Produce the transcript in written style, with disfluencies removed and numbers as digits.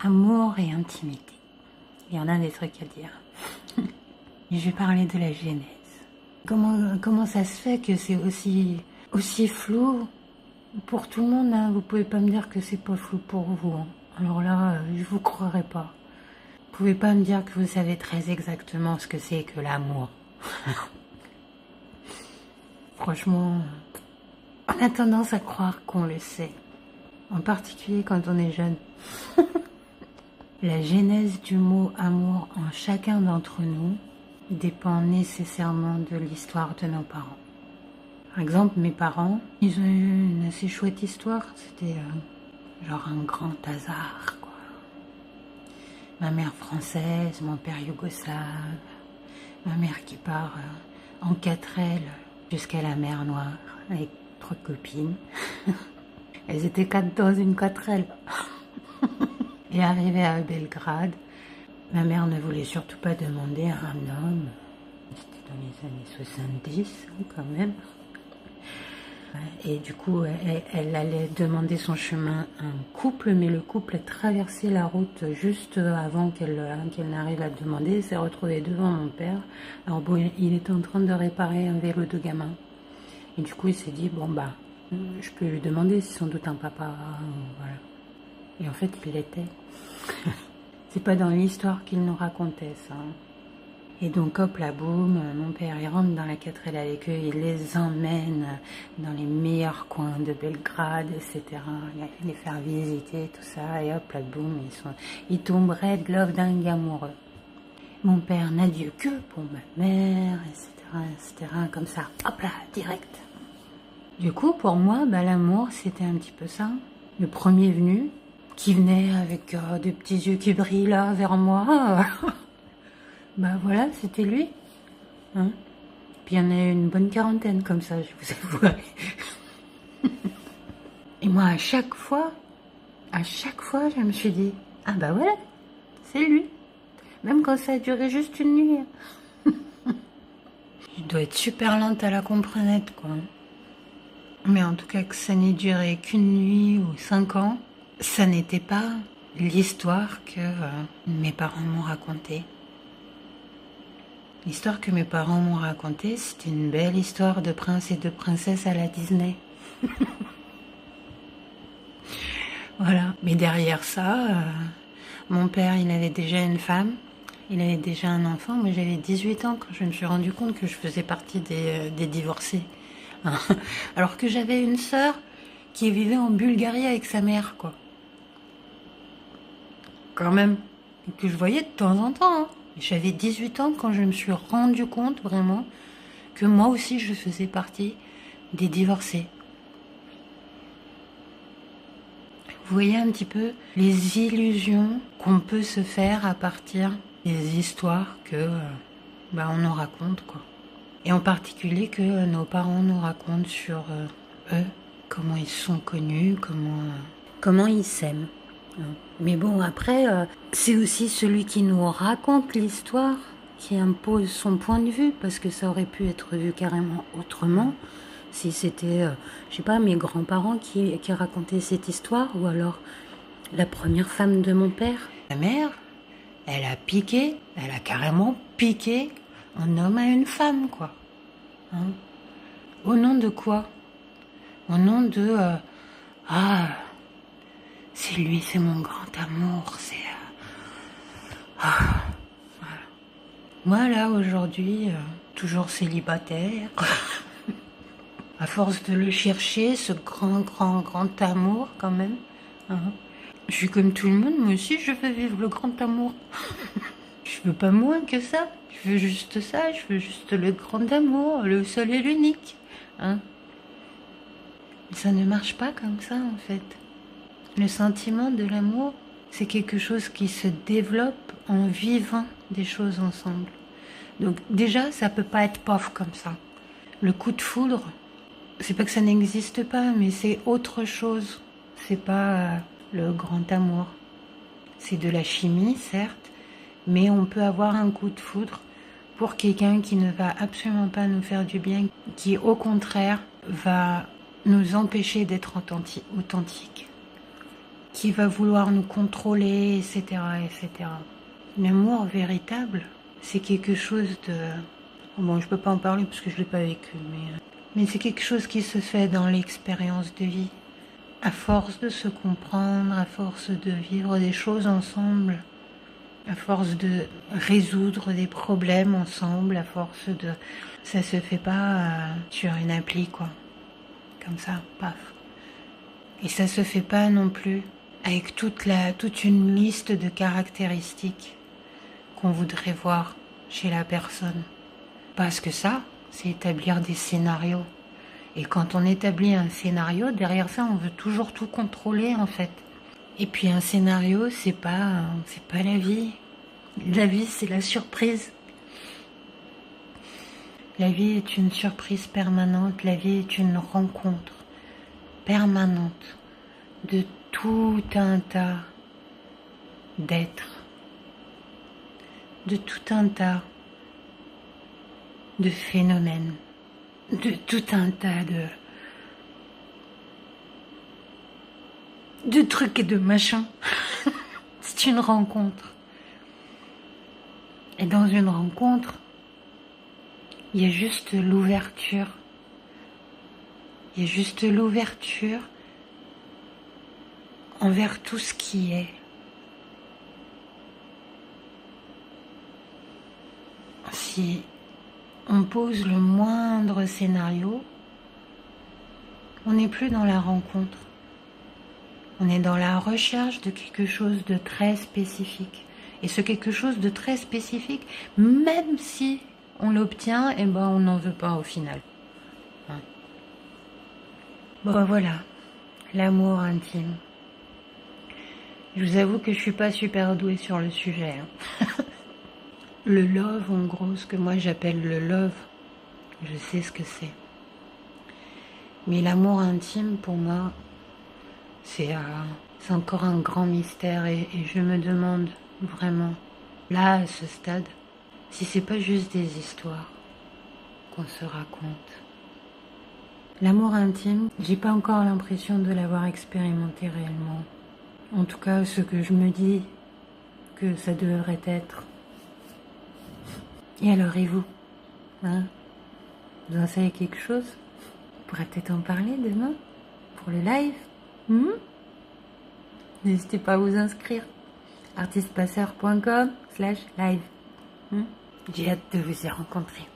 amour et intimité. Il y en a des trucs à dire. Et je vais parler de la genèse. Comment ça se fait que c'est aussi flou pour tout le monde, hein? Vous pouvez pas me dire que c'est pas flou pour vous, hein. Alors là, je vous croirai pas. Vous pouvez pas me dire que vous savez très exactement ce que c'est que l'amour. Franchement, on a tendance à croire qu'on le sait. En particulier quand on est jeune. La genèse du mot amour en chacun d'entre nous dépend nécessairement de l'histoire de nos parents. Par exemple, mes parents, ils ont eu une assez chouette histoire. C'était genre un grand hasard, quoi. Ma mère française, mon père yougoslave, ma mère qui part en 4L jusqu'à la mer Noire avec 3 copines. Elles étaient 4 dans une 4L. Et arrivée à Belgrade, ma mère ne voulait surtout pas demander à un homme. C'était dans les années 70, quand même. Et du coup, elle allait demander son chemin à un couple, mais le couple a traversé la route juste avant qu'elle n'arrive à demander. Elle s'est retrouvée devant mon père. Alors bon, il était en train de réparer un vélo de gamin. Et du coup, il s'est dit, bon bah, je peux lui demander si sans doute un papa, voilà. Et en fait, il l'était. C'est pas dans l'histoire qu'il nous racontait, ça. Et donc, hop là, boum, mon père, il rentre dans la 4L avec eux, il les emmène dans les meilleurs coins de Belgrade, etc. Les faire visiter, tout ça, et hop là, boum, ils tombent red love dingue amoureux. Mon père n'a Dieu que pour ma mère, etc., comme ça, hop là, direct. Du coup, pour moi, bah, l'amour, c'était un petit peu ça. Le premier venu, qui venait avec des petits yeux qui brillent là vers moi. Bah voilà, c'était lui. Hein, puis il y en a eu une bonne quarantaine comme ça, je vous avouerai. Et moi, à chaque fois, je me suis dit, ah bah voilà, c'est lui. Même quand ça a duré juste une nuit. Il doit être super lente à la comprenette, quoi. Mais en tout cas, que ça n'ait duré qu'une nuit ou 5 ans, ça n'était pas l'histoire que mes parents m'ont racontée. L'histoire que mes parents m'ont racontée, c'était une belle histoire de prince et de princesse à la Disney. Voilà. Mais derrière ça, mon père, il avait déjà une femme, il avait déjà un enfant. Moi, j'avais 18 ans quand je me suis rendu compte que je faisais partie des divorcés. Alors que j'avais une sœur qui vivait en Bulgarie avec sa mère, quoi. Quand même. Et que je voyais de temps en temps, hein. J'avais 18 ans quand je me suis rendu compte vraiment que moi aussi je faisais partie des divorcés. Vous voyez un petit peu les illusions qu'on peut se faire à partir des histoires que on nous raconte, quoi. Et en particulier que nos parents nous racontent sur eux, comment ils sont connus, comment ils s'aiment. Mais bon, après, c'est aussi celui qui nous raconte l'histoire qui impose son point de vue, parce que ça aurait pu être vu carrément autrement si c'était, je sais pas, mes grands-parents qui racontaient cette histoire, ou alors la première femme de mon père. Ma mère, elle a carrément piqué un homme à une femme, quoi. Hein? Au nom de quoi? Au nom de... c'est lui, c'est mon grand amour, c'est... Voilà. Moi, là, aujourd'hui, toujours célibataire, à force de le chercher, ce grand, grand, grand amour, quand même. Hein. Je suis comme tout le monde, moi aussi, je veux vivre le grand amour. Je veux pas moins que ça. Je veux juste ça, je veux juste le grand amour, le seul et l'unique. Hein. Mais ça ne marche pas comme ça, en fait. Le sentiment de l'amour, c'est quelque chose qui se développe en vivant des choses ensemble. Donc déjà, ça peut pas être pof comme ça. Le coup de foudre, c'est pas que ça n'existe pas, mais c'est autre chose. C'est pas le grand amour. C'est de la chimie, certes, mais on peut avoir un coup de foudre pour quelqu'un qui ne va absolument pas nous faire du bien, qui au contraire va nous empêcher d'être authentiques. qui va vouloir nous contrôler, etc., etc. L'amour véritable, c'est quelque chose de... Bon, je peux pas en parler parce que je l'ai pas vécu, mais c'est quelque chose qui se fait dans l'expérience de vie. À force de se comprendre, à force de vivre des choses ensemble, à force de résoudre des problèmes ensemble, à force de... Ça se fait pas sur une appli, quoi. Comme ça, paf. Et ça se fait pas non plus avec toute une liste de caractéristiques qu'on voudrait voir chez la personne. Parce que ça, c'est établir des scénarios. Et quand on établit un scénario, derrière ça, on veut toujours tout contrôler, en fait. Et puis un scénario, c'est pas la vie. La vie, c'est la surprise. La vie est une surprise permanente. La vie est une rencontre permanente de tout un tas d'êtres, de tout un tas de phénomènes, de tout un tas de trucs et de machins. C'est une rencontre. Et dans une rencontre, il y a juste l'ouverture. Il y a juste l'ouverture envers tout ce qui est. Si on pose le moindre scénario, on n'est plus dans la rencontre. On est dans la recherche de quelque chose de très spécifique. Et ce quelque chose de très spécifique, même si on l'obtient, eh ben on n'en veut pas au final. Hein. Bon voilà, l'amour intime. Je vous avoue que je suis pas super douée sur le sujet. Hein. Le love, en gros, ce que moi j'appelle le love, je sais ce que c'est. Mais l'amour intime, pour moi, c'est encore un grand mystère et je me demande vraiment, là, à ce stade, si c'est pas juste des histoires qu'on se raconte. L'amour intime, j'ai pas encore l'impression de l'avoir expérimenté réellement. En tout cas, ce que je me dis que ça devrait être. Et alors, et vous, hein? Vous en savez quelque chose? On pourrait peut-être en parler demain pour le live. N'hésitez pas à vous inscrire. artistepasser.com/live. J'ai hâte de vous y rencontrer.